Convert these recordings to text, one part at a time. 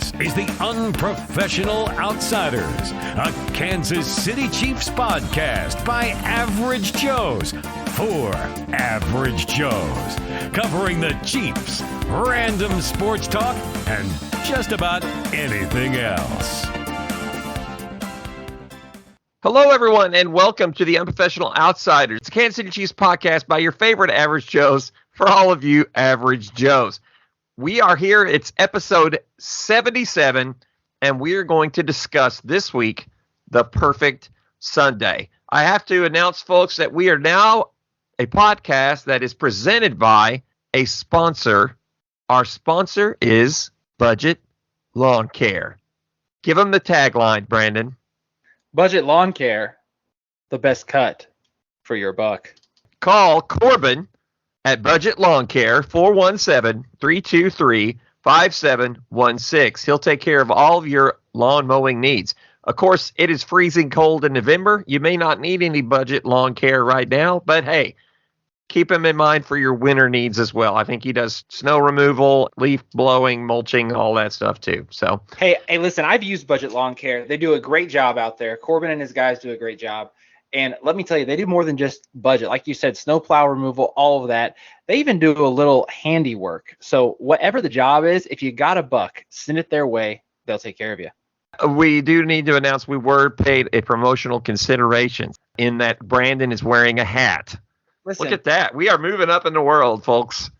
This is the Unprofessional Outsiders, a Kansas City Chiefs podcast by Average Joes for Average Joes, covering the Chiefs, random sports talk, and just about anything else. Hello, everyone, and welcome to the Unprofessional Outsiders, the Kansas City Chiefs podcast by your favorite Average Joes for all of you Average Joes. We are here. It's episode 77, and we are going to discuss this week the perfect Sunday. I have to announce, folks, that we are now a podcast that is presented by a sponsor. Our sponsor is Budget Lawn Care. Give them the tagline, Brandon. Budget Lawn Care, the best cut for your buck. Call Corbin at Budget Lawn Care, 417-323-5716. He'll take care of all of your lawn mowing needs. Of course, it is freezing cold in November. You may not need any budget lawn care right now, but hey, keep him in mind for your winter needs as well. I think he does snow removal, leaf blowing, mulching, all that stuff too. So Hey, listen, I've used Budget Lawn Care. They do a great job out there. Corbin and his guys do a great job. And let me tell you, they do more than just budget. Like you said, snowplow removal, all of that. They even do a little handiwork. So whatever the job is, if you got a buck, send it their way. They'll take care of you. we do need to announce we were paid a promotional consideration in that Brandon is wearing a hat. Listen, Look at that. We are moving up in the world, folks.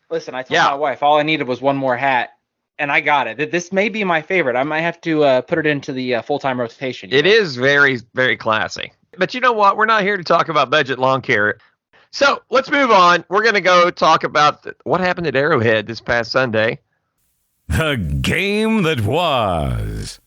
Listen, I told my wife all I needed was one more hat, and I got it. This may be my favorite. I might have to put it into the full-time rotation. It is very, very classy. But you know what? We're not here to talk about budget lawn care. So let's move on. We're going to go talk about what happened at Arrowhead this past Sunday. The game that was.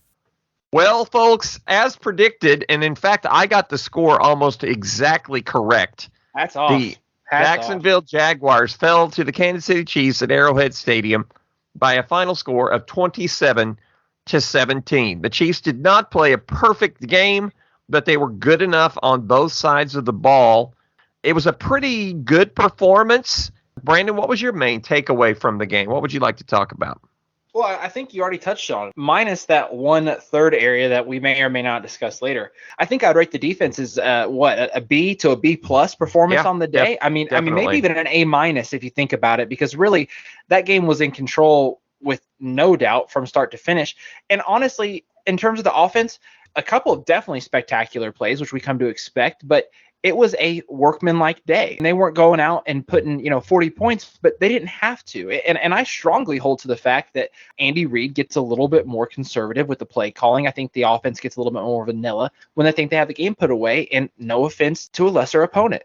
Well, folks, as predicted, and in fact, I got the score almost exactly correct. That's awesome. The Jacksonville Jaguars fell to the Kansas City Chiefs at Arrowhead Stadium by a final score of 27-17. The Chiefs did not play a perfect game, but they were good enough on both sides of the ball. It was a pretty good performance. Brandon, what was your main takeaway from the game? What would you like to talk about? Well, I think you already touched on it, minus that 1/3 area that we may or may not discuss later. I think I'd rate the defense as a B to a B plus performance on the day. I mean, maybe even an A minus if you think about it, because really that game was in control with no doubt from start to finish. And honestly, in terms of the offense, a couple of definitely spectacular plays, which we come to expect, but it was a workmanlike day. And they weren't going out and putting, 40 points, but they didn't have to. And I strongly hold to the fact that Andy Reid gets a little bit more conservative with the play calling. I think the offense gets a little bit more vanilla when they think they have the game put away, and no offense to a lesser opponent.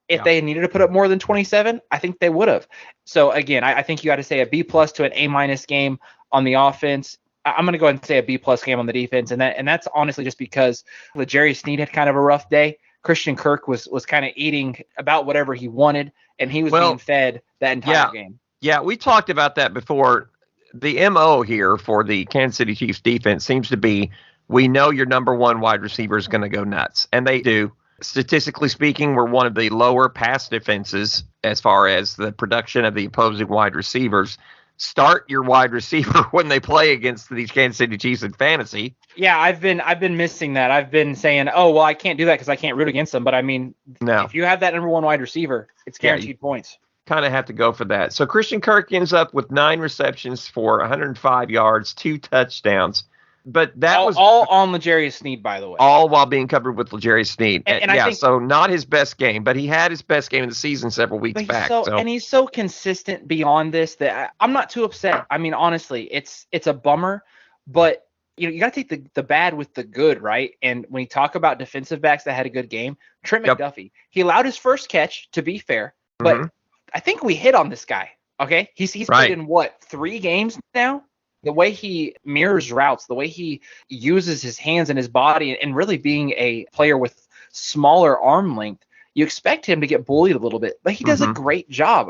If they needed to put up more than 27, I think they would have. So again, I think you got to say a B plus to an A minus game on the offense. I'm going to go ahead and say a B plus game on the defense. And that's honestly just because L'Jarius Sneed had kind of a rough day. Christian Kirk was kind of eating about whatever he wanted, and he was being fed that entire game. Yeah, we talked about that before. The MO here for the Kansas City Chiefs defense seems to be, we know your number one wide receiver is going to go nuts, and they do. Statistically speaking, we're one of the lower pass defenses as far as the production of the opposing wide receivers. Start your wide receiver when they play against these Kansas City Chiefs in fantasy. Yeah, I've been missing that. I've been saying, oh, well, I can't do that because I can't root against them. But I mean, if you have that number one wide receiver, it's guaranteed points. Kind of have to go for that. So Christian Kirk ends up with 9 receptions for 105 yards, 2 touchdowns. But that was all on L'Jarius Sneed, by the way. All while being covered with L'Jarius Sneed. And I think, so not his best game, but he had his best game of the season several weeks back. And he's so consistent beyond this that I'm not too upset. I mean, honestly, it's a bummer, but you got to take the bad with the good, right? And when you talk about defensive backs that had a good game, Trent McDuffie, he allowed his first catch, to be fair, but I think we hit on this guy. Okay, he's played in 3 games now. The way he mirrors routes, the way he uses his hands and his body, and really being a player with smaller arm length, you expect him to get bullied a little bit, but he does a great job.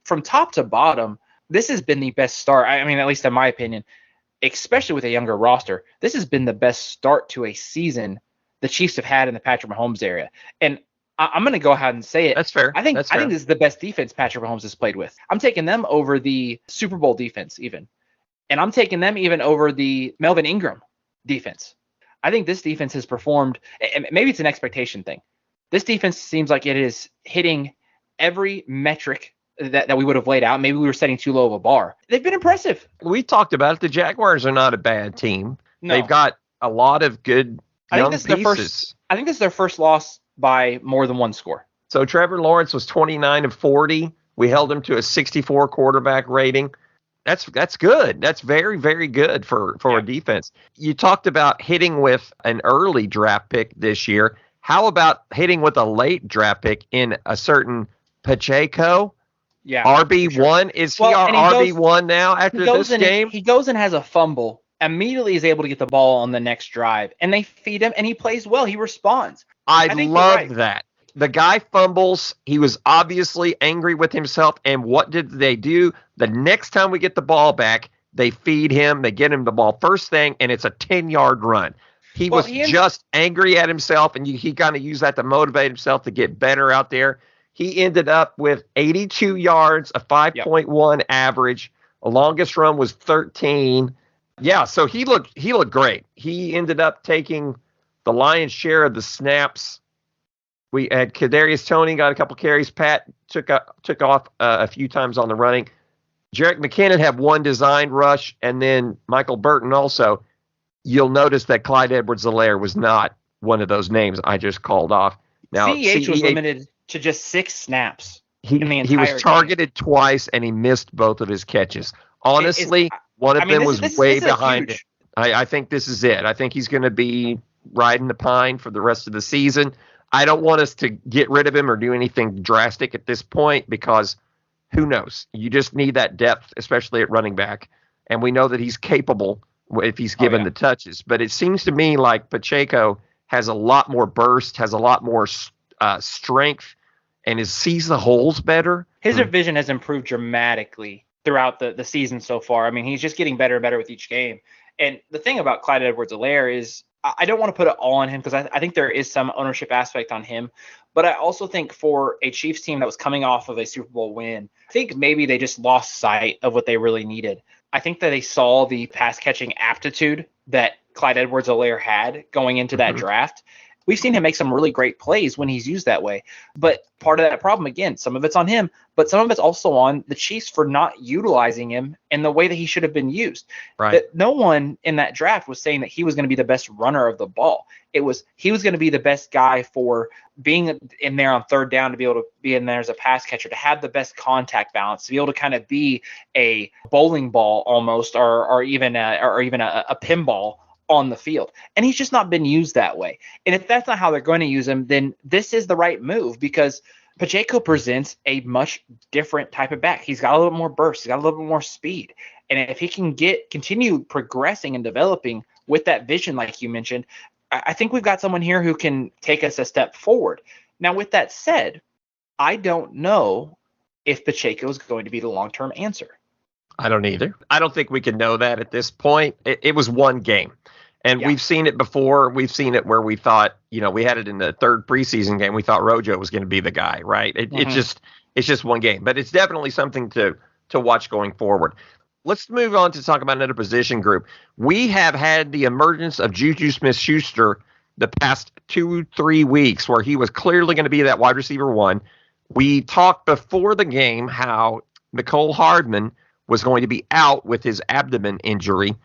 From top to bottom, this has been the best start. I mean, at least in my opinion, especially with a younger roster, this has been the best start to a season the Chiefs have had in the Patrick Mahomes area. And I'm going to go ahead and say it. That's fair. I think this is the best defense Patrick Mahomes has played with. I'm taking them over the Super Bowl defense even. And I'm taking them even over the Melvin Ingram defense. I think this defense has performed, and maybe it's an expectation thing. This defense seems like it is hitting every metric that we would have laid out. Maybe we were setting too low of a bar. They've been impressive. We talked about it. The Jaguars are not a bad team. No. They've got a lot of good young pieces. I think this is their first loss by more than one score. So Trevor Lawrence was 29 of 40. We held him to a 64 quarterback rating. That's good. That's very, very good for a defense. You talked about hitting with an early draft pick this year. How about hitting with a late draft pick in a certain Pacheco? Yeah. RB1? Sure. Is he our RB1 now after this game? He goes and has a fumble. Immediately is able to get the ball on the next drive. And they feed him, and he plays well. He responds. I love that. The guy fumbles. He was obviously angry with himself. And what did they do? The next time we get the ball back, they feed him. They get him the ball first thing, and it's a 10-yard run. He was just angry at himself, and he kind of used that to motivate himself to get better out there. He ended up with 82 yards, a 5.1 average. The longest run was 13. Yeah, so he looked great. He ended up taking the lion's share of the snaps. We had Kadarius Toney got a couple carries. Pat took off a few times on the running. Jerick McKinnon had one designed rush, and then Michael Burton also. You'll notice that Clyde Edwards-Helaire was not one of those names I just called off. Now, CEH was limited to just 6 snaps. He was targeted twice, and he missed both of his catches. Honestly, one of them was way behind it. I think this is it. I think he's going to be riding the pine for the rest of the season. I don't want us to get rid of him or do anything drastic at this point because who knows? You just need that depth, especially at running back. And we know that he's capable if he's given the touches. But it seems to me like Pacheco has a lot more burst, has a lot more strength, and sees the holes better. His vision has improved dramatically throughout the season so far. I mean, he's just getting better and better with each game. And the thing about Clyde Edwards-Helaire is I don't want to put it all on him because I think there is some ownership aspect on him. But I also think for a Chiefs team that was coming off of a Super Bowl win, I think maybe they just lost sight of what they really needed. I think that they saw the pass catching aptitude that Clyde Edwards-Helaire had going into that draft. We've seen him make some really great plays when he's used that way. But part of that problem, again, some of it's on him, but some of it's also on the Chiefs for not utilizing him in the way that he should have been used. Right. That no one in that draft was saying that he was going to be the best runner of the ball. It was he was going to be the best guy for being in there on third down, to be able to be in there as a pass catcher, to have the best contact balance, to be able to kind of be a bowling ball almost, or even a pinball on the field. And he's just not been used that way. And if that's not how they're going to use him, then this is the right move because Pacheco presents a much different type of back. He's got a little bit more burst. He's got a little bit more speed. And if he can continue progressing and developing with that vision, like you mentioned, I think we've got someone here who can take us a step forward. Now, with that said, I don't know if Pacheco is going to be the long-term answer. I don't either. I don't think we can know that at this point. It was one game. And we've seen it before. We've seen it where we thought, we had it in the third preseason game. We thought Rojo was going to be the guy, right? It's just one game. But it's definitely something to watch going forward. Let's move on to talk about another position group. We have had the emergence of Juju Smith-Schuster the past 2-3 weeks where he was clearly going to be that wide receiver one. We talked before the game how Mecole Hardman was going to be out with his abdomen injury.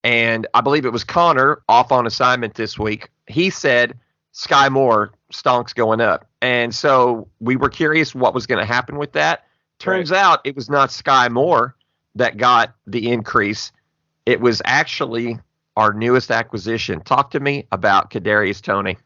And I believe it was Connor off on assignment this week. He said Sky Moore stonks going up. And so we were curious what was going to happen with that. Turns out it was not Sky Moore that got the increase. It was actually our newest acquisition. Talk to me about Kadarius Toney.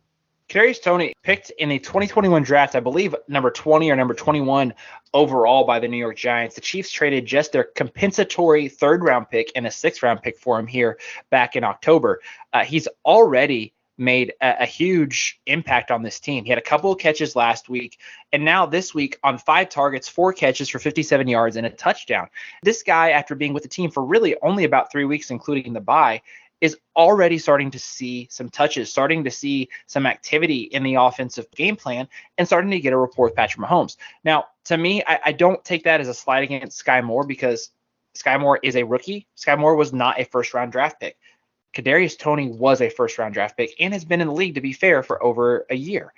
Kadarius Toney picked in the 2021 draft, I believe number 20 or number 21 overall by the New York Giants. The Chiefs traded just their compensatory third-round pick and a sixth-round pick for him here back in October. He's already made a huge impact on this team. He had a couple of catches last week, and now this week on 5 targets, 4 catches for 57 yards and a touchdown. This guy, after being with the team for really only about 3 weeks, including the bye, is already starting to see some touches, starting to see some activity in the offensive game plan, and starting to get a rapport with Patrick Mahomes. Now, to me, I don't take that as a slight against Sky Moore because Sky Moore is a rookie. Sky Moore was not a first-round draft pick. Kadarius Toney was a first-round draft pick and has been in the league, to be fair, for over a year.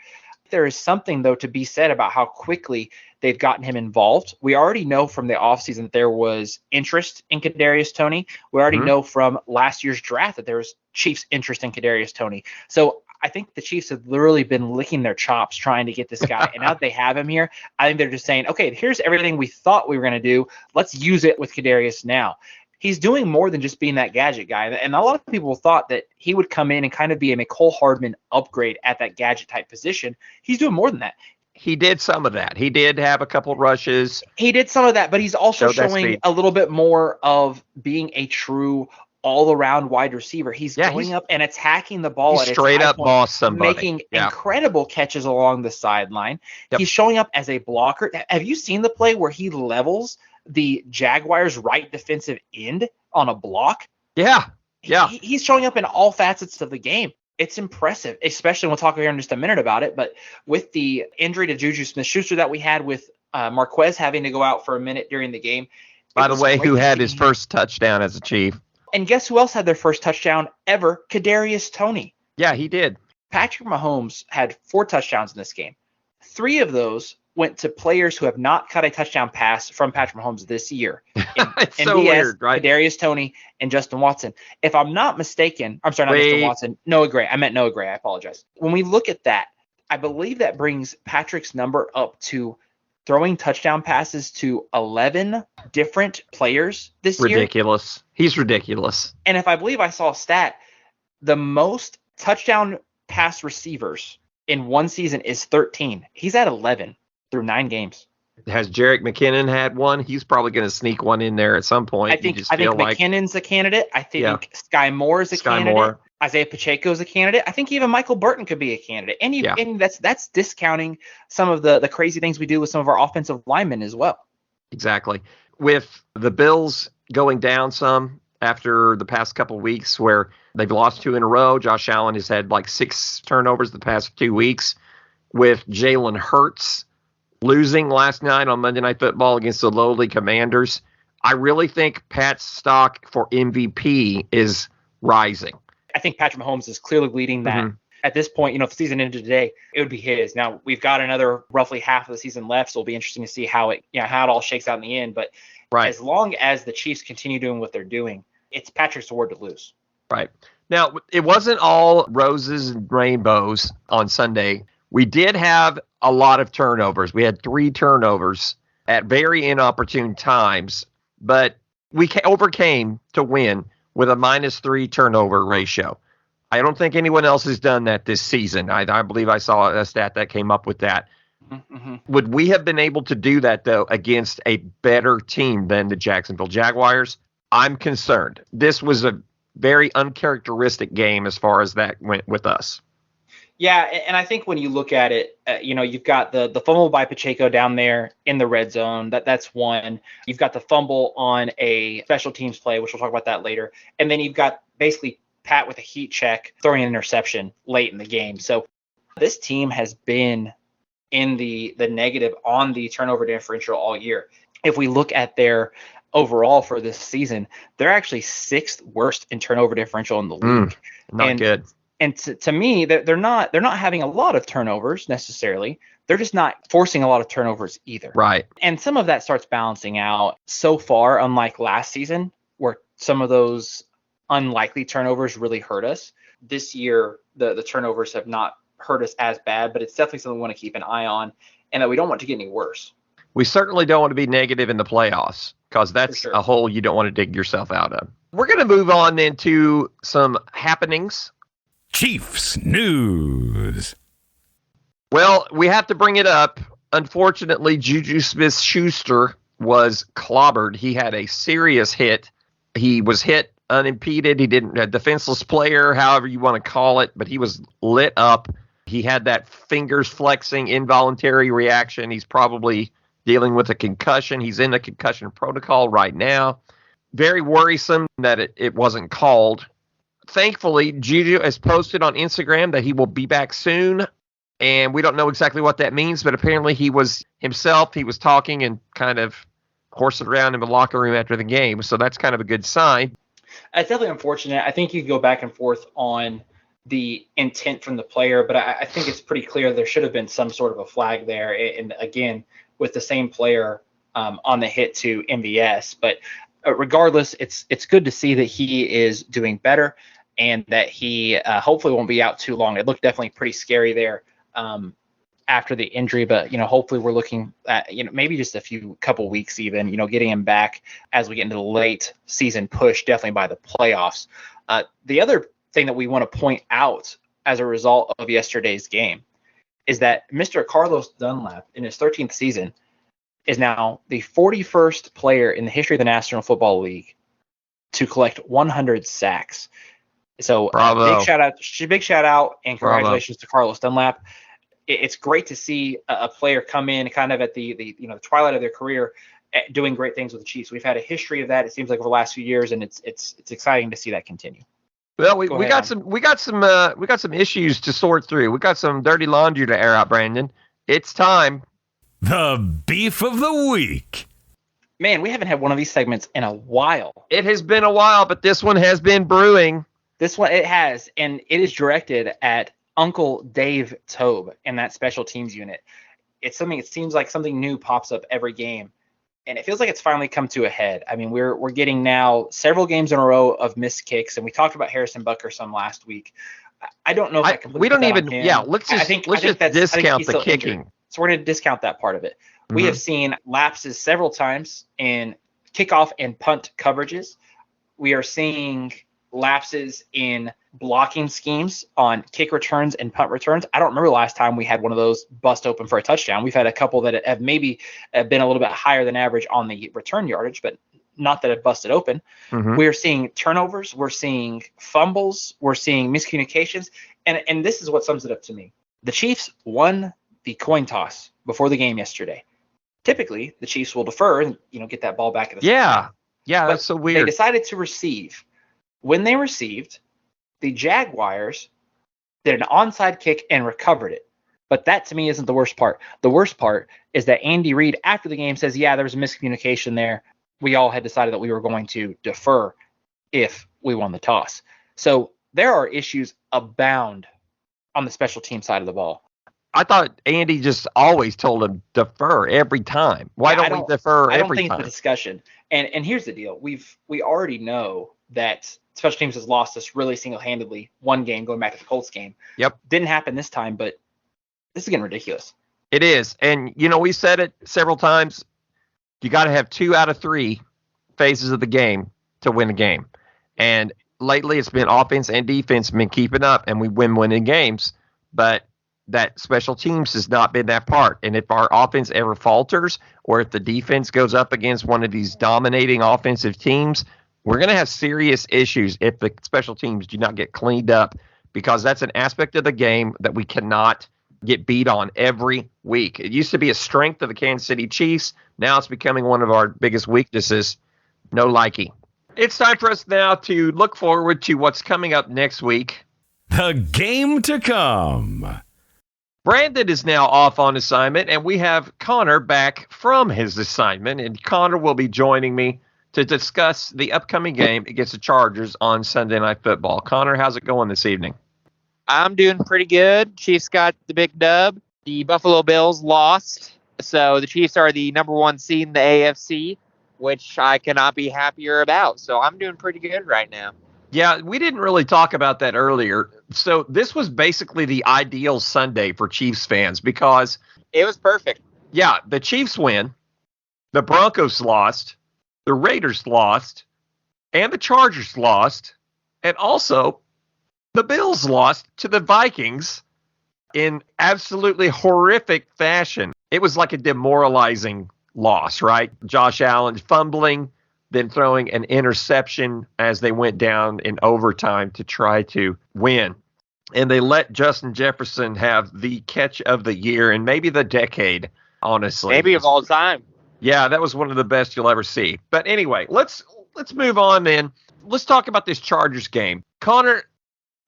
There is something, though, to be said about how quickly they've gotten him involved. We already know from the offseason that there was interest in Kadarius Toney. We already know from last year's draft that there was Chiefs' interest in Kadarius Toney. So I think the Chiefs have literally been licking their chops trying to get this guy. And now that they have him here, I think they're just saying, okay, here's everything we thought we were going to do. Let's use it with Kadarius now. He's doing more than just being that gadget guy. And a lot of people thought that he would come in and kind of be a Mecole Hardman upgrade at that gadget type position. He's doing more than that. He did some of that. He did have a couple rushes. He did some of that, but he's also showing a little bit more of being a true all-around wide receiver. He's going up and attacking the ball. He's straight up boss somebody. Making incredible catches along the sideline. Yep. He's showing up as a blocker. Have you seen the play where he levels the Jaguars' right defensive end on a block? Yeah. He's showing up in all facets of the game. It's impressive, especially we'll talk here in just a minute about it. But with the injury to Juju Smith-Schuster that we had with Marquez having to go out for a minute during the game. By the way, who had his first touchdown as a Chief? And guess who else had their first touchdown ever? Kadarius Toney. Yeah, he did. Patrick Mahomes had 4 touchdowns in this game. 3 of those went to players who have not caught a touchdown pass from Patrick Mahomes this year. It's so weird, right? Kadarius Toney and Justin Watson. If I'm not mistaken, I'm sorry, not Justin Watson, Noah Gray. I meant Noah Gray. I apologize. When we look at that, I believe that brings Patrick's number up to throwing touchdown passes to 11 different players this year. Ridiculous. He's ridiculous. And if I believe I saw a stat, the most touchdown pass receivers in one season is 13. He's at 11 through 9 games. Has Jerick McKinnon had one? He's probably going to sneak one in there at some point. I think McKinnon's a candidate. I think Sky Moore is a candidate. Isaiah Pacheco is a candidate. I think even Michael Burton could be a candidate. And that's discounting some of the crazy things we do with some of our offensive linemen as well. Exactly. With the Bills going down some after the past couple of weeks where they've lost 2 in a row, Josh Allen has had like 6 turnovers the past 2 weeks. With Jalen Hurts losing last night on Monday Night Football against the lowly Commanders, I really think Pat's stock for MVP is rising. I think Patrick Mahomes is clearly leading that. Mm-hmm. At this point, if the season ended today, it would be his. Now, we've got another roughly half of the season left, so it'll be interesting to see how it all shakes out in the end. But as long as the Chiefs continue doing what they're doing, it's Patrick's award to lose. Right. Now, it wasn't all roses and rainbows on Sunday. We did have a lot of turnovers. We had 3 turnovers at very inopportune times, but we overcame to win with a -3 turnover ratio. I don't think anyone else has done that this season. I believe I saw a stat that came up with that. Mm-hmm. Would we have been able to do that, though, against a better team than the Jacksonville Jaguars? I'm concerned. This was a very uncharacteristic game as far as that went with us. Yeah, and I think when you look at it, you've got the fumble by Pacheco down there in the red zone. That's one. You've got the fumble on a special teams play, which we'll talk about that later. And then you've got basically Pat with a heat check throwing an interception late in the game. So this team has been in the negative on the turnover differential all year. If we look at their overall for this season, they're actually 6th worst in turnover differential in the league. Not good. And to me, they're not having a lot of turnovers necessarily. They're just not forcing a lot of turnovers either. Right. And some of that starts balancing out so far, unlike last season, where some of those unlikely turnovers really hurt us. This year, the turnovers have not hurt us as bad, but it's definitely something we want to keep an eye on and that we don't want to get any worse. We certainly don't want to be negative in the playoffs because that's a hole you don't want to dig yourself out of. We're going to move on into some happenings. Chiefs news. Well, we have to bring it up. Unfortunately, Juju Smith-Schuster was clobbered. He had a serious hit. He was hit unimpeded. He didn't a defenseless player, however you want to call it, but he was lit up. He had that fingers flexing involuntary reaction. He's probably dealing with a concussion. He's in the concussion protocol right now. Very worrisome that it wasn't called. Thankfully, Juju has posted on Instagram that he will be back soon, and we don't know exactly what that means, but apparently he was himself. He was talking and kind of horsing around in the locker room after the game. So that's kind of a good sign. It's definitely unfortunate. I think you could go back and forth on the intent from the player, but I think it's pretty clear there should have been some sort of a flag there. And again, with the same player on the hit to MVS. But regardless, it's good to see that he is doing better and that he hopefully won't be out too long. It looked definitely pretty scary there after the injury, but hopefully we're looking at maybe just a couple weeks even, getting him back as we get into the late season push, definitely by the playoffs. The other thing that we want to point out as a result of yesterday's game is that Mr. Carlos Dunlap in his 13th season is now the 41st player in the history of the National Football League to collect 100 sacks. So big shout out and congratulations to Carlos Dunlap. It's great to see a player come in kind of at the twilight of their career doing great things with the Chiefs. We've had a history of that, it seems like, over the last few years, and it's exciting to see that continue. Well, we got some issues to sort through. We got some dirty laundry to air out, Brandon. It's time. The beef of the week. Man, we haven't had one of these segments in a while. It has been a while, but this one has been brewing. This one, it has, and it is directed at Uncle Dave Tobe and that special teams unit. It seems like something new pops up every game, and it feels like it's finally come to a head. I mean, we're getting now several games in a row of missed kicks, and we talked about Harrison Butker some last week. I don't know if I completely. We don't even. Yeah, let's just discount the kicking. Injured. So we're going to discount that part of it. Mm-hmm. We have seen lapses several times in kickoff and punt coverages. We are seeing lapses in blocking schemes on kick returns and punt returns. I don't remember the last time we had one of those bust open for a touchdown. We've had a couple that have maybe been a little bit higher than average on the return yardage, but not that it busted open. Mm-hmm. We are seeing turnovers. We're seeing fumbles. We're seeing miscommunications. And this is what sums it up to me. The Chiefs won the coin toss before the game yesterday. Typically, the Chiefs will defer and get that ball back at the Yeah, that's so weird. They decided to receive. When they received, the Jaguars did an onside kick and recovered it. But that, to me, isn't the worst part. The worst part is that Andy Reid, after the game, says, yeah, there was a miscommunication there. We all had decided that we were going to defer if we won the toss. So there are issues abound on the special team side of the ball. I thought Andy just always told him defer every time. Why don't we defer every time? I don't think it's the discussion. And here's the deal. We already know that special teams has lost us really single-handedly one game going back to the Colts game. Yep. Didn't happen this time, but this is getting ridiculous. It is. And, we said it several times. You got to have 2 out of 3 phases of the game to win a game. And lately it's been offense and defense been keeping up, and we winning games. But that special teams has not been that part. And if our offense ever falters, or if the defense goes up against one of these dominating offensive teams, we're going to have serious issues if the special teams do not get cleaned up, because that's an aspect of the game that we cannot get beat on every week. It used to be a strength of the Kansas City Chiefs. Now it's becoming one of our biggest weaknesses. No likey. It's time for us now to look forward to what's coming up next week. The game to come. Brandon is now off on assignment, and we have Connor back from his assignment, and Connor will be joining me to discuss the upcoming game against the Chargers on Sunday Night Football. Connor, how's it going this evening? I'm doing pretty good. Chiefs got the big dub. The Buffalo Bills lost. So the Chiefs are the number 1 seed in the AFC, which I cannot be happier about. So I'm doing pretty good right now. Yeah, we didn't really talk about that earlier. So this was basically the ideal Sunday for Chiefs fans because it was perfect. Yeah, the Chiefs win. The Broncos lost. The Raiders lost. And the Chargers lost. And also the Bills lost to the Vikings in absolutely horrific fashion. It was like a demoralizing loss, right? Josh Allen fumbling, then throwing an interception as they went down in overtime to try to win. And they let Justin Jefferson have the catch of the year and maybe the decade, honestly. Maybe of all time. Yeah, that was one of the best you'll ever see. But anyway, let's move on then. Let's talk about this Chargers game. Connor,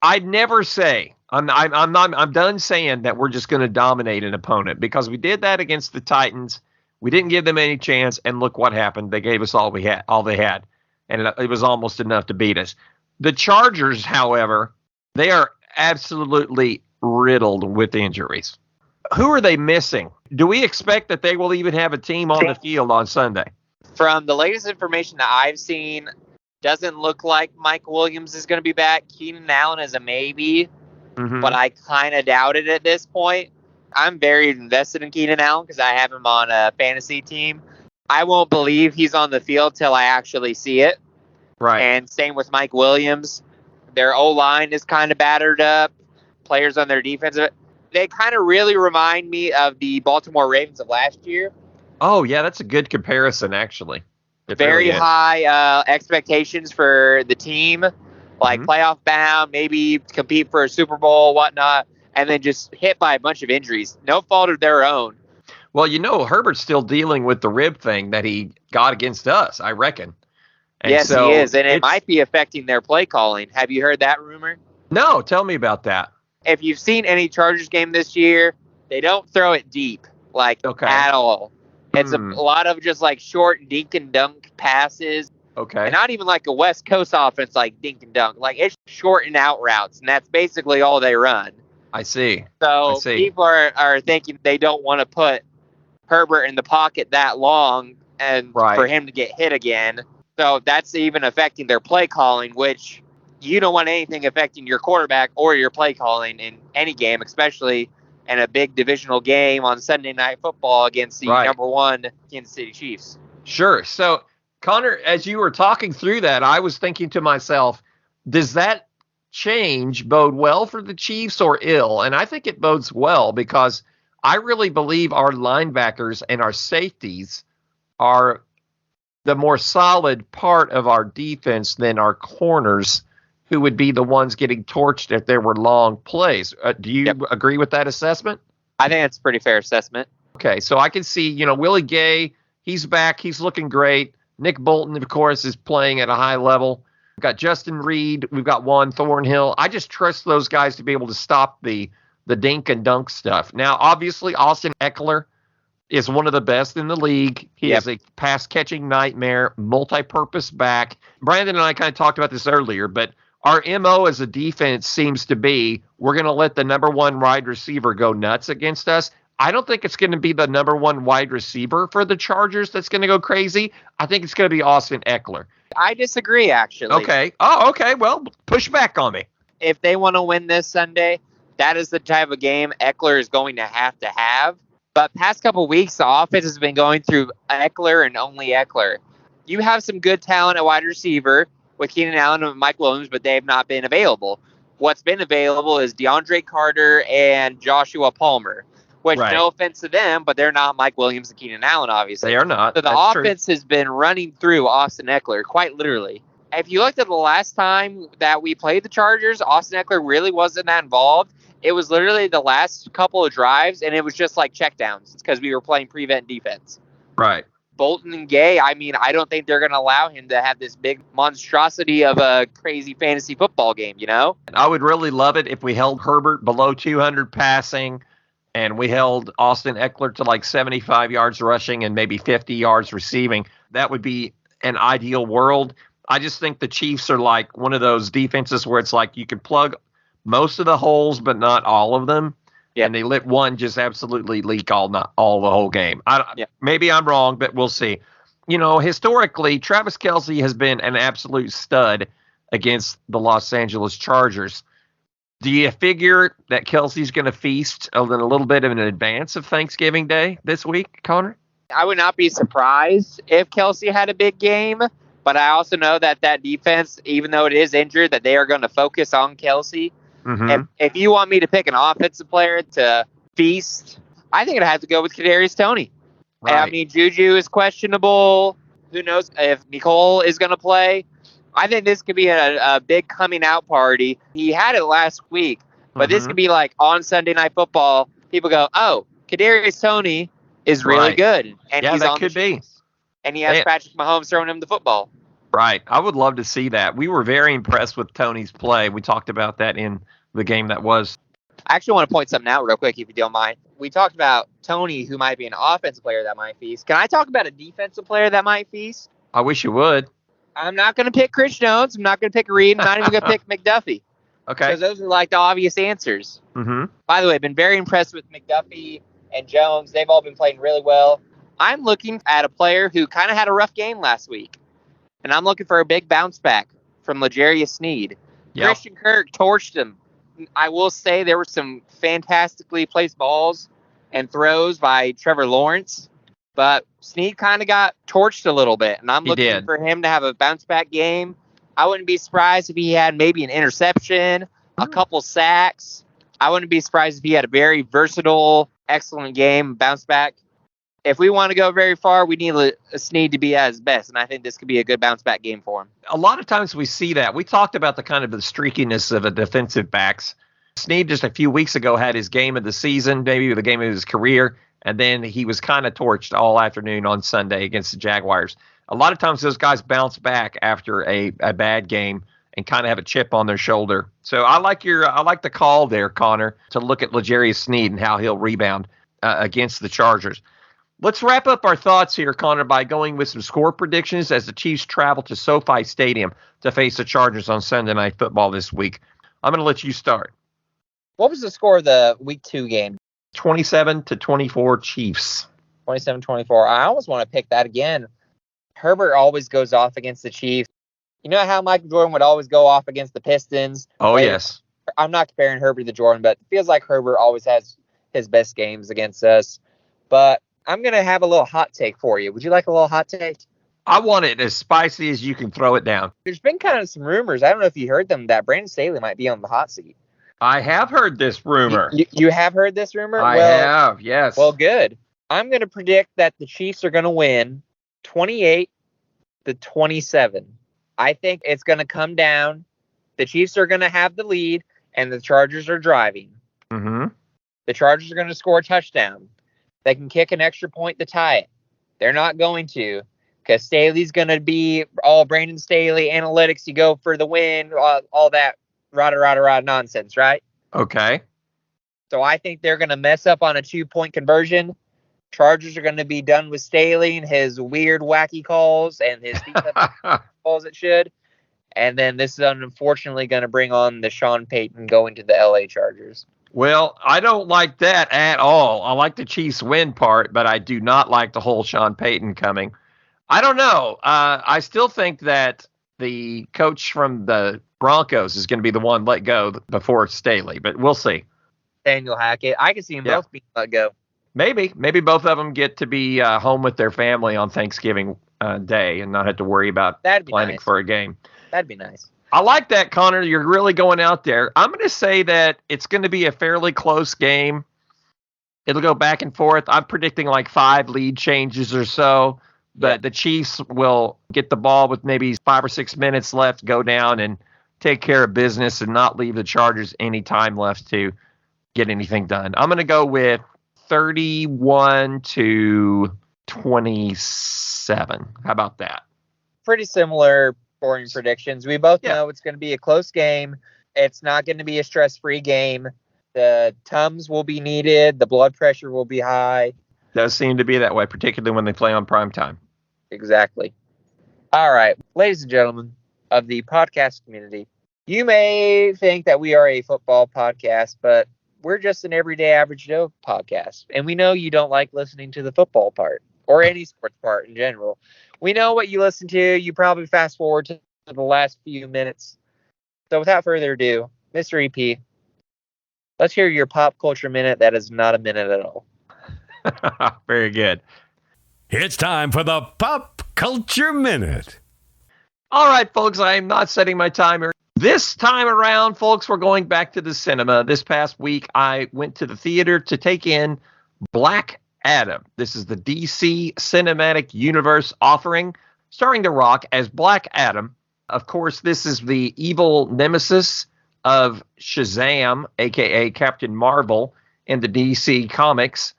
I'd never say I'm done saying that we're just going to dominate an opponent, because we did that against the Titans. We didn't give them any chance, and look what happened. They gave us all they had, and it was almost enough to beat us. The Chargers, however, they are absolutely riddled with injuries. Who are they missing? Do we expect that they will even have a team on the field on Sunday? From the latest information that I've seen, doesn't look like Mike Williams is going to be back. Keenan Allen is a maybe, but I kind of doubt it at this point. I'm very invested in Keenan Allen because I have him on a fantasy team. I won't believe he's on the field till I actually see it. Right. And same with Mike Williams. Their O-line is kind of battered up. Players on their defense, they kind of really remind me of the Baltimore Ravens of last year. Oh, yeah, that's a good comparison, actually. Very high expectations for the team, like playoff bound, maybe compete for a Super Bowl, whatnot, and then just hit by a bunch of injuries. No fault of their own. Well, Herbert's still dealing with the rib thing that he got against us, I reckon. And yes, he is, and it might be affecting their play calling. Have you heard that rumor? No, tell me about that. If you've seen any Chargers game this year, they don't throw it deep, at all. It's a lot of just short dink and dunk passes. Okay. And not even like a West Coast offense like dink and dunk. It's short and out routes, and that's basically all they run. I see. So people are thinking they don't want to put Herbert in the pocket that long and for him to get hit again. So that's even affecting their play calling, which you don't want anything affecting your quarterback or your play calling in any game, especially in a big divisional game on Sunday Night Football against the number one Kansas City Chiefs. Sure. So, Connor, as you were talking through that, I was thinking to myself, does that change bode well for the Chiefs or ill? And I think it bodes well because I really believe our linebackers and our safeties are the more solid part of our defense than our corners, who would be the ones getting torched if there were long plays. Do you agree with that assessment? I think that's a pretty fair assessment. Okay, so I can see, Willie Gay, he's back. He's looking great. Nick Bolton, of course, is playing at a high level. We've got Justin Reed. We've got Juan Thornhill. I just trust those guys to be able to stop the dink and dunk stuff. Now, obviously, Austin Eckler is one of the best in the league. He is a pass-catching nightmare, multi-purpose back. Brandon and I kind of talked about this earlier, but our MO as a defense seems to be we're going to let the number one wide receiver go nuts against us. I don't think it's going to be the number one wide receiver for the Chargers that's going to go crazy. I think it's going to be Austin Eckler. I disagree, actually. Okay. Oh, okay. Well, push back on me. If they want to win this Sunday, that is the type of game Eckler is going to have. But past couple weeks, the offense has been going through Eckler and only Eckler. You have some good talent at wide receiver with Keenan Allen and Mike Williams, but they have not been available. What's been available is DeAndre Carter and Joshua Palmer, which no offense to them, but they're not Mike Williams and Keenan Allen, obviously. They are not. So the offense has been running through Austin Eckler, quite literally. If you looked at the last time that we played the Chargers, Austin Eckler really wasn't that involved. It was literally the last couple of drives, and it was just like checkdowns because we were playing prevent defense. Right. Bolton and Gay, I don't think they're going to allow him to have this big monstrosity of a crazy fantasy football game, I would really love it if we held Herbert below 200 passing and we held Austin Eckler to 75 yards rushing and maybe 50 yards receiving. That would be an ideal world. I just think the Chiefs are like one of those defenses where it's like you can plug most of the holes, but not all of them. Yeah. And they let one just absolutely leak all the whole game. Maybe I'm wrong, but we'll see. Historically, Travis Kelce has been an absolute stud against the Los Angeles Chargers. Do you figure that Kelce's going to feast a little bit in advance of Thanksgiving Day this week, Connor? I would not be surprised if Kelce had a big game, but I also know that defense, even though it is injured, that they are going to focus on Kelce. Mm-hmm. If you want me to pick an offensive player to feast, I think I'd have to go with Kadarius Toney. Right. Juju is questionable. Who knows if Nicole is going to play? I think this could be a big coming out party. He had it last week, but this could be like on Sunday Night Football. People go, "Oh, Kadarius Toney is really good," and he's that on could be. And he has Patrick Mahomes throwing him the football. Right. I would love to see that. We were very impressed with Toney's play. We talked about that in the game that was. I actually want to point something out real quick, if you don't mind. we talked about Tony, who might be an offensive player that might feast. Can I talk about a defensive player that might feast? I wish you would. I'm not going to pick Chris Jones. I'm not going to pick Reed. I'm not even going to pick McDuffie. Okay. Because those are like the obvious answers. Mm-hmm. By the way, I've been very impressed with McDuffie and Jones. They've all been playing really well. I'm looking at a player who kind of had a rough game last week. And I'm looking for a big bounce back from L'Jarius Sneed. Yep. Christian Kirk torched him. I will say there were some fantastically placed balls and throws by Trevor Lawrence. But Sneed kind of got torched a little bit. And I'm looking for him to have a bounce back game. I wouldn't be surprised if he had maybe an interception, a couple sacks. I wouldn't be surprised if he had a very versatile, excellent game, bounce back. If we want to go very far, we need a Sneed to be at his best, and I think this could be a good bounce back game for him. A lot of times we see that. We talked about the kind of the streakiness of a defensive backs. Sneed just a few weeks ago had his game of the season, maybe the game of his career, and then he was kind of torched all afternoon on Sunday against the Jaguars. A lot of times those guys bounce back after a bad game and kind of have a chip on their shoulder. So I like the call there, Connor, to look at L'Jarius Sneed and how he'll rebound against the Chargers. Let's wrap up our thoughts here, Connor, by going with some score predictions as the Chiefs travel to SoFi Stadium to face the Chargers on Sunday Night Football this week. I'm going to let you start. What was the score of the Week 2 game? 27-24 Chiefs. 27-24. I almost want to pick that again. Herbert always goes off against the Chiefs. You know how Michael Jordan would always go off against the Pistons? Oh, yes. I'm not comparing Herbert to Jordan, but it feels like Herbert always has his best games against us. But I'm going to have a little hot take for you. Would you like a little hot take? I want it as spicy as you can throw it down. There's been kind of some rumors. I don't know if you heard them, that Brandon Staley might be on the hot seat. I have heard this rumor. You have heard this rumor? I have, yes. Well, good. I'm going to predict that the Chiefs are going to win 28-27. I think it's going to come down. The Chiefs are going to have the lead, and the Chargers are driving. Mm-hmm. The Chargers are going to score a touchdown. They can kick an extra point to tie it. They're not going to, because Staley's going to be all Brandon Staley analytics. You go for the win, all that rah nonsense, right? Okay. So I think they're going to mess up on a 2-point conversion. Chargers are going to be done with Staley and his weird, wacky calls and his calls it should. And then this is unfortunately going to bring on the Sean Payton going to the LA Chargers. Well, I don't like that at all. I like the Chiefs win part, but I do not like the whole Sean Payton coming. I don't know. I still think that the coach from the Broncos is going to be the one let go before Staley, but we'll see. Daniel Hackett. I can see them both being let go. Maybe both of them get to be home with their family on Thanksgiving Day and not have to worry about planning for a game. That'd be nice. I like that, Connor. You're really going out there. I'm going to say that it's going to be a fairly close game. It'll go back and forth. I'm predicting like 5 lead changes or so. But the Chiefs will get the ball with maybe 5 or 6 minutes left, go down and take care of business and not leave the Chargers any time left to get anything done. I'm going to go with 31-27. How about that? Pretty similar scoring predictions. We both know it's going to be a close game. It's not going to be a stress-free game. The Tums will be needed. The blood pressure will be high. Does seem to be that way, particularly when they play on prime time. Exactly. All right, ladies and gentlemen of the podcast community, you may think that we are a football podcast, but we're just an everyday average Joe podcast. And we know you don't like listening to the football part or any sports part in general. We know what you listen to. You probably fast forward to the last few minutes. So without further ado, Mr. EP, let's hear your pop culture minute that is not a minute at all. Very good. It's time for the Pop Culture Minute. All right, folks, I'm not setting my timer. This time around, folks, we're going back to the cinema. This past week, I went to the theater to take in Black Adam. This is the DC Cinematic Universe offering, starring The Rock as Black Adam. Of course, this is the evil nemesis of Shazam, a.k.a. Captain Marvel, in the DC Comics.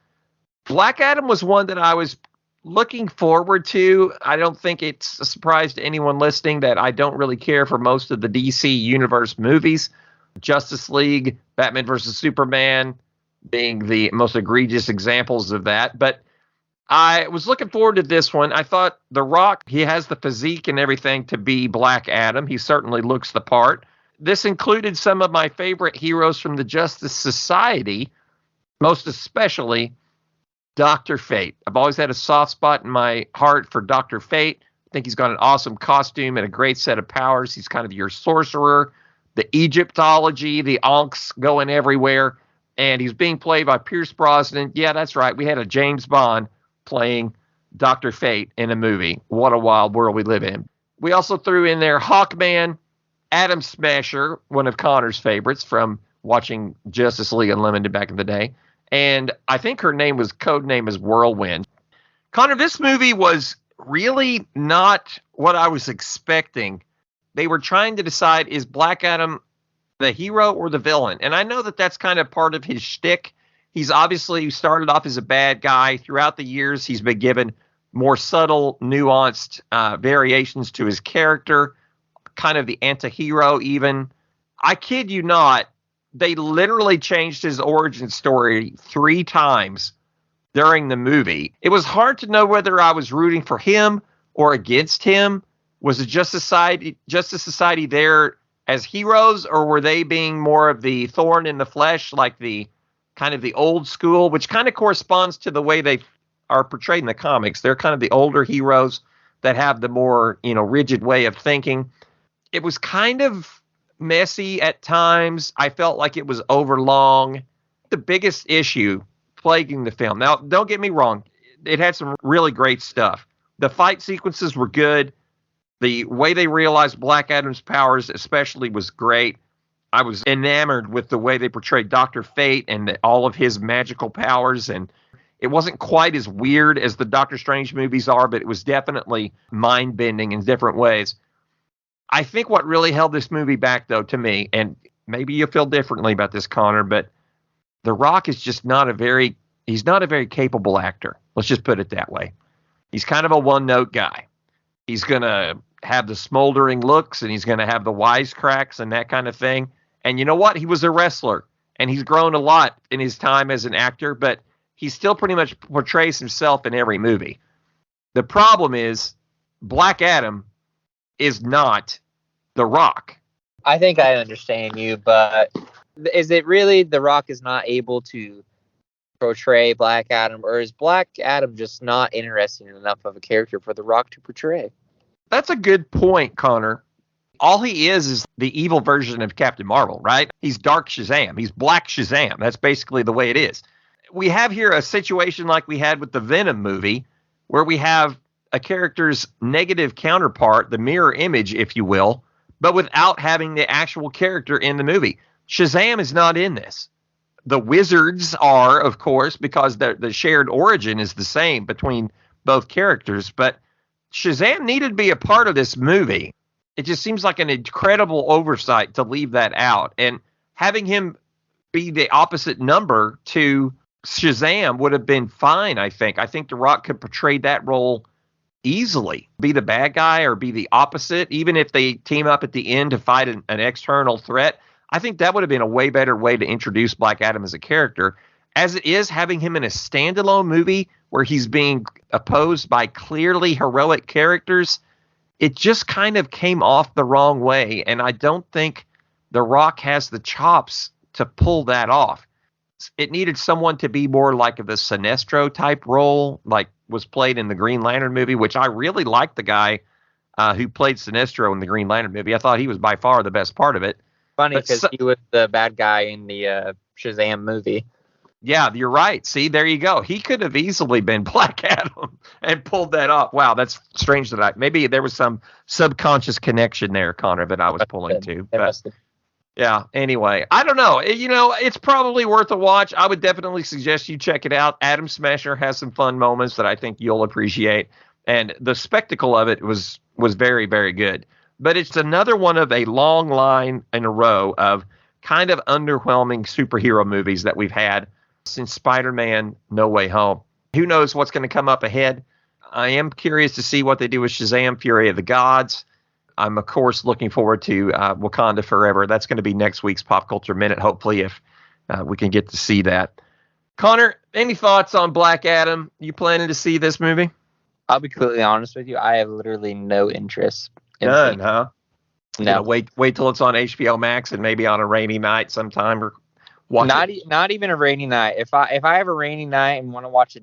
Black Adam was one that I was looking forward to. I don't think it's a surprise to anyone listening that I don't really care for most of the DC Universe movies. Justice League, Batman vs. Superman, being the most egregious examples of that. But I was looking forward to this one. I thought The Rock, he has the physique and everything to be Black Adam. He certainly looks the part. This included some of my favorite heroes from the Justice Society, most especially Dr. Fate. I've always had a soft spot in my heart for Dr. Fate. I think he's got an awesome costume and a great set of powers. He's kind of your sorcerer, the Egyptology, the Ankhs going everywhere. And he's being played by Pierce Brosnan. Yeah, that's right. We had a James Bond playing Dr. Fate in a movie. What a wild world we live in. We also threw in there Hawkman, Atom Smasher, one of Connor's favorites from watching Justice League Unlimited back in the day. And I think her code name is Whirlwind. Connor, this movie was really not what I was expecting. They were trying to decide, is Black Adam the hero or the villain? And I know that that's kind of part of his shtick. He's obviously started off as a bad guy. Throughout the years, he's been given more subtle, nuanced variations to his character, kind of the anti-hero even. I kid you not, they literally changed his origin story 3 times during the movie. It was hard to know whether I was rooting for him or against him. Was the Justice Society there as heroes, or were they being more of the thorn in the flesh, like the kind of the old school, which kind of corresponds to the way they are portrayed in the comics? They're kind of the older heroes that have the more, rigid way of thinking. It was kind of messy at times. I felt like it was overlong. The biggest issue plaguing the film. Now, don't get me wrong. It had some really great stuff. The fight sequences were good. The way they realized Black Adam's powers especially was great. I was enamored with the way they portrayed Dr. Fate and all of his magical powers. And it wasn't quite as weird as the Doctor Strange movies are, but it was definitely mind-bending in different ways. I think what really held this movie back, though, to me, and maybe you feel differently about this, Connor, but The Rock is just he's not a very capable actor. Let's just put it that way. He's kind of a one-note guy. He's going to have the smoldering looks, and he's going to have the wisecracks and that kind of thing. And you know what? He was a wrestler, and he's grown a lot in his time as an actor, but he still pretty much portrays himself in every movie. The problem is Black Adam is not The Rock. I think I understand you, but is it really The Rock is not able to portray Black Adam, or is Black Adam just not interesting enough of a character for The Rock to portray? That's a good point, Connor. All he is the evil version of Captain Marvel, right? He's Dark Shazam. He's Black Shazam. That's basically the way it is. We have here a situation like we had with the Venom movie, where we have a character's negative counterpart, the mirror image, if you will, but without having the actual character in the movie. Shazam is not in this. The wizards are, of course, because the shared origin is the same between both characters, but Shazam needed to be a part of this movie. It just seems like an incredible oversight to leave that out. And having him be the opposite number to Shazam would have been fine, I think. I think The Rock could portray that role easily. Be the bad guy or be the opposite, even if they team up at the end to fight an external threat. I think that would have been a way better way to introduce Black Adam as a character. As it is, having him in a standalone movie where he's being opposed by clearly heroic characters, it just kind of came off the wrong way. And I don't think The Rock has the chops to pull that off. It needed someone to be more like the Sinestro type role, like was played in the Green Lantern movie, which I really liked the guy who played Sinestro in the Green Lantern movie. I thought he was by far the best part of it. Funny because he was the bad guy in the Shazam movie. Yeah, you're right. See, there you go. He could have easily been Black Adam and pulled that off. Wow, that's strange that maybe there was some subconscious connection there, Connor, that I was pulling to. But, yeah, anyway, I don't know. It's probably worth a watch. I would definitely suggest you check it out. Atom Smasher has some fun moments that I think you'll appreciate. And the spectacle of it was very, very good. But it's another one of a long line in a row of kind of underwhelming superhero movies that we've had since Spider-Man No Way Home. Who knows what's going to come up ahead? I am curious to see what they do with Shazam! Fury of the Gods. I'm, of course, looking forward to Wakanda Forever. That's going to be next week's Pop Culture Minute, hopefully, if we can get to see that. Connor, any thoughts on Black Adam? You planning to see this movie? I'll be completely honest with you. I have literally no interest. None, huh? No. Wait till it's on HBO Max and maybe on a rainy night sometime, or watch not even a rainy night. If I have a rainy night and want to watch a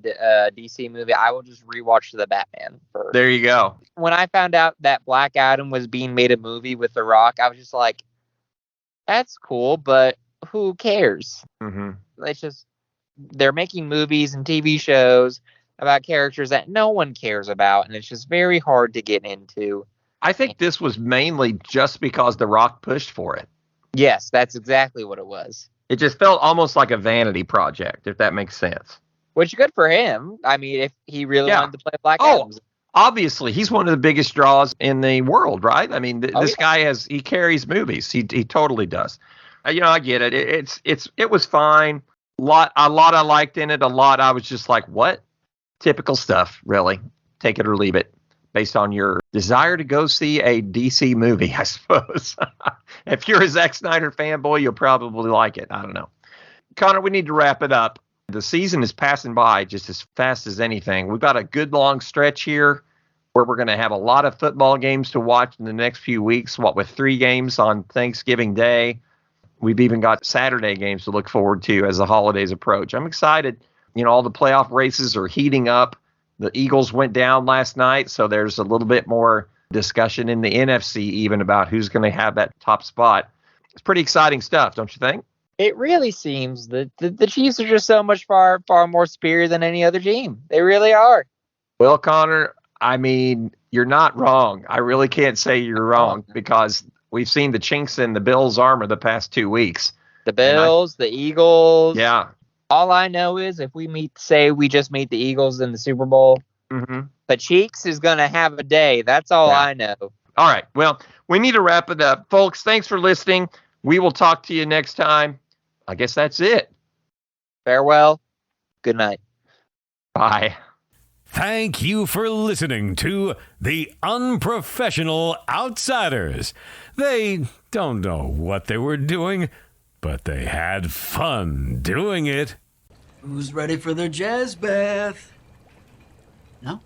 DC movie, I will just rewatch the Batman first. There you go. When I found out that Black Adam was being made a movie with The Rock, I was just like, that's cool, but who cares? Mm-hmm. It's just they're making movies and TV shows about characters that no one cares about, and it's just very hard to get into. I think this was mainly just because The Rock pushed for it. Yes, that's exactly what it was. It just felt almost like a vanity project, if that makes sense. Which good for him. I mean, if he really wanted to play Black Adam. Obviously, he's one of the biggest draws in the world, right? I mean, this guy he carries movies. He totally does. I get it. It was fine. A lot I liked in it. A lot I was just like, what? Typical stuff, really. Take it or leave it, based on your desire to go see a DC movie, I suppose. If you're a Zack Snyder fanboy, you'll probably like it. I don't know. Connor, we need to wrap it up. The season is passing by just as fast as anything. We've got a good long stretch here where we're going to have a lot of football games to watch in the next few weeks, with 3 games on Thanksgiving Day. We've even got Saturday games to look forward to as the holidays approach. I'm excited. All the playoff races are heating up. The Eagles went down last night, so there's a little bit more discussion in the NFC even about who's going to have that top spot. It's pretty exciting stuff, don't you think? It really seems that the Chiefs are just so much far more superior than any other team. They really are. Well, Connor, I mean, you're not wrong. I really can't say you're wrong because we've seen the chinks in the Bills' armor the past 2 weeks. The Bills, the Eagles. Yeah. All I know is if we just meet the Eagles in the Super Bowl, the Cheeks is going to have a day. That's all I know. All right. Well, we need to wrap it up. Folks, thanks for listening. We will talk to you next time. I guess that's it. Farewell. Good night. Bye. Thank you for listening to the Unprofessional Outsiders. They don't know what they were doing, but they had fun doing it. Who's ready for their jazz bath? No?